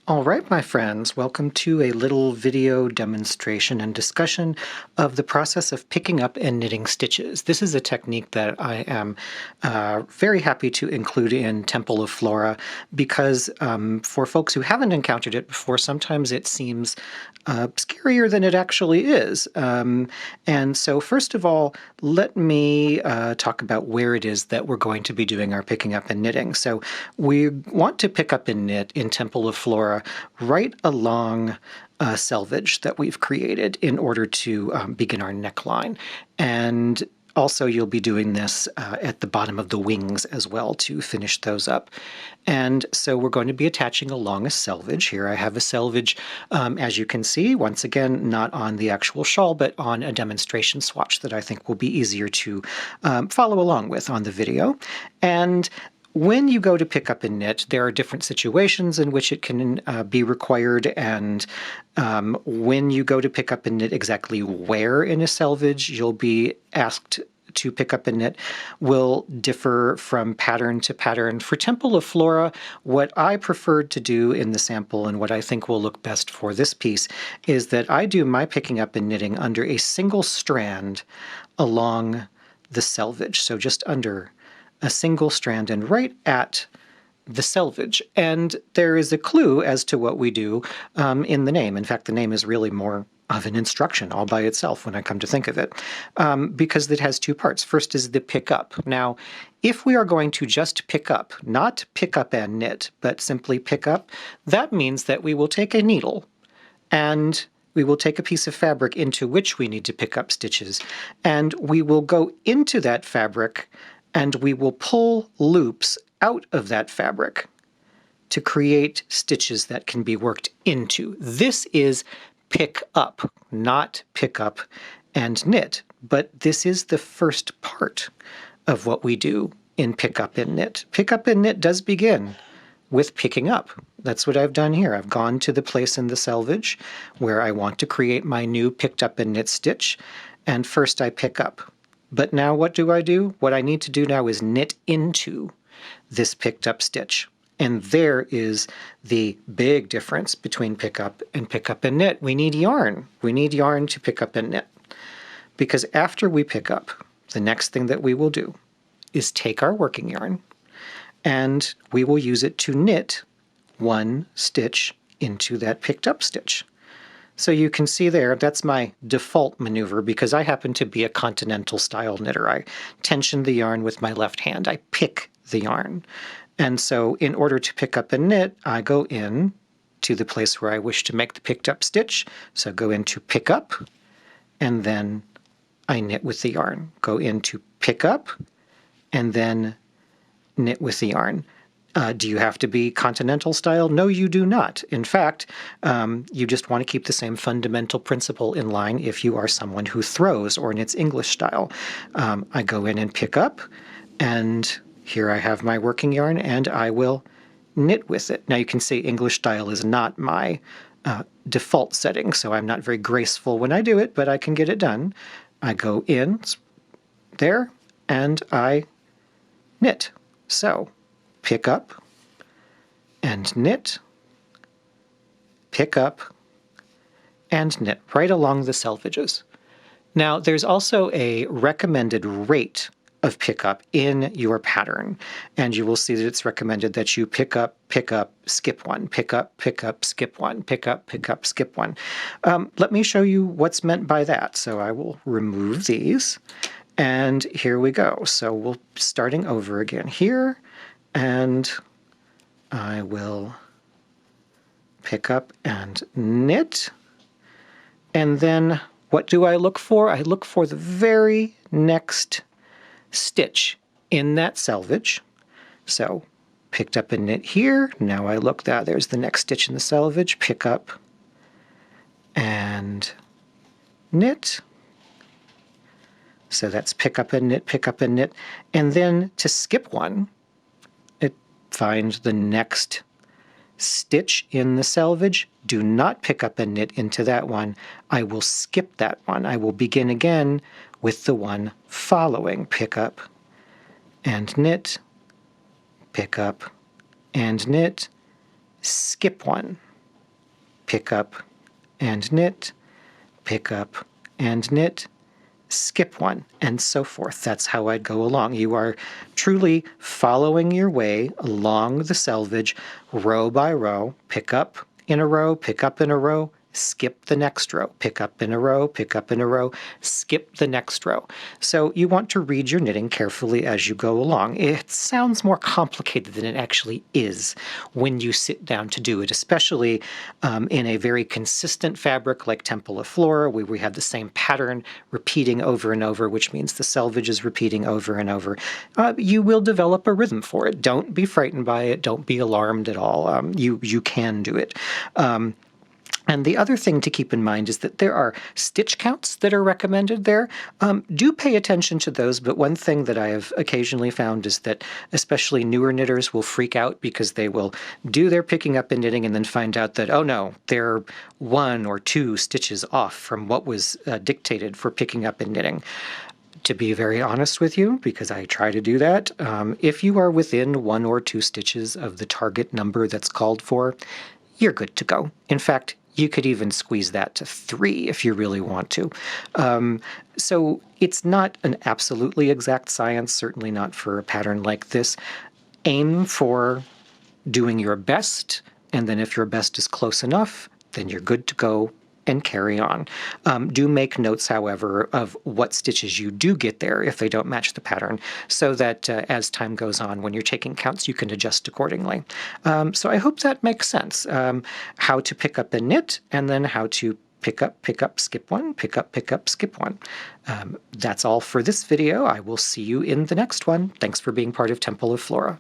All right, my friends, welcome to a little video demonstration and discussion of the process of picking up and knitting stitches. This is a technique that I am very happy to include in Temple of Flora because for folks who haven't encountered it before, sometimes it seems scarier than it actually is. And so first of all, let me talk about where it is that we're going to be doing our picking up and knitting. So we want to pick up and knit in Temple of Flora right along selvage that we've created in order to begin our neckline. And also, you'll be doing this at the bottom of the wings as well to finish those up. And so we're going to be attaching along a selvage. Here I have a selvage, as you can see, once again, not on the actual shawl, but on a demonstration swatch that I think will be easier to follow along with on the video. And when you go to pick up and knit, there are different situations in which it can be required, and when you go to pick up and knit, exactly where in a selvage you'll be asked to pick up and knit will differ from pattern to pattern. For Temple of Flora, what I preferred to do in the sample and what I think will look best for this piece is that I do my picking up and knitting under a single strand along the selvage, so just under a single strand and right at the selvage. And there is a clue as to what we do in the name. In fact, the name is really more of an instruction all by itself when I come to think of it, because it has two parts. First is the pick up. Now, if we are going to just pick up, not pick up and knit, but simply pick up, that means that we will take a needle and we will take a piece of fabric into which we need to pick up stitches, and we will go into that fabric and we will pull loops out of that fabric to create stitches that can be worked into. This is pick up, not pick up and knit, but this is the first part of what we do in pick up and knit. Pick up and knit does begin with picking up. That's what I've done here. I've gone to the place in the selvage where I want to create my new picked up and knit stitch, and first I pick up. But now what do? What I need to do now is knit into this picked up stitch. And there is the big difference between pick up and knit. We need yarn. We need yarn to pick up and knit. Because after we pick up, the next thing that we will do is take our working yarn and we will use it to knit one stitch into that picked up stitch. So you can see there, that's my default maneuver because I happen to be a continental style knitter. I tension the yarn with my left hand. I pick the yarn. And so in order to pick up and knit, I go in to the place where I wish to make the picked up stitch. So go into pick up, and then I knit with the yarn. Go into pick up, and then knit with the yarn. Do you have to be continental style? No, you do not. In fact, you just want to keep the same fundamental principle in line if you are someone who throws or knits English style. I go in and pick up, and here I have my working yarn, and I will knit with it. Now you can see English style is not my default setting, so I'm not very graceful when I do it, but I can get it done. I go in there, and I knit. So pick up and knit, pick up and knit right along the selvages. Now there's also a recommended rate of pickup in your pattern, and you will see that it's recommended that you pick up, skip one, pick up, skip one, pick up, skip one. Let me show you what's meant by that. So I will remove these, and here we go. So we'll starting over again here, and I will pick up and knit. And then what do I look for? I look for the very next stitch in that selvage. So picked up and knit here. Now I look that there's the next stitch in the selvage. Pick up and knit. So that's pick up and knit, pick up and knit. And then to skip one, find the next stitch in the selvage. Do not pick up and knit into that one. I will skip that one. I will begin again with the one following. Pick up and knit, pick up and knit, skip one. pick up and knit, pick up and knit, skip one, and so forth. That's how I'd go along. You are truly following your way along the selvage, row by row, pick up in a row, pick up in a row, skip the next row, pick up in a row, pick up in a row, skip the next row. So you want to read your knitting carefully as you go along. It sounds more complicated than it actually is when you sit down to do it, especially in a very consistent fabric like Temple of Flora, where we have the same pattern repeating over and over, which means the selvage is repeating over and over. You will develop a rhythm for it. Don't be frightened by it. Don't be alarmed at all. You can do it. And the other thing to keep in mind is that there are stitch counts that are recommended there. Do pay attention to those, but one thing that I have occasionally found is that especially newer knitters will freak out because they will do their picking up and knitting and then find out that, oh no, they're 1 or 2 stitches off from what was dictated for picking up and knitting. To be very honest with you, because I try to do that, if you are within 1 or 2 stitches of the target number that's called for, you're good to go. In fact, you could even squeeze that to 3 if you really want to. So it's not an absolutely exact science, certainly not for a pattern like this. Aim for doing your best, and then if your best is close enough, then you're good to go and carry on. Do make notes, however, of what stitches you do get there if they don't match the pattern, so that as time goes on, when you're taking counts, you can adjust accordingly. So I hope that makes sense. How to pick up and knit, and then how to pick up, skip one, pick up, skip one. That's all for this video. I will see you in the next one. Thanks for being part of Temple of Flora.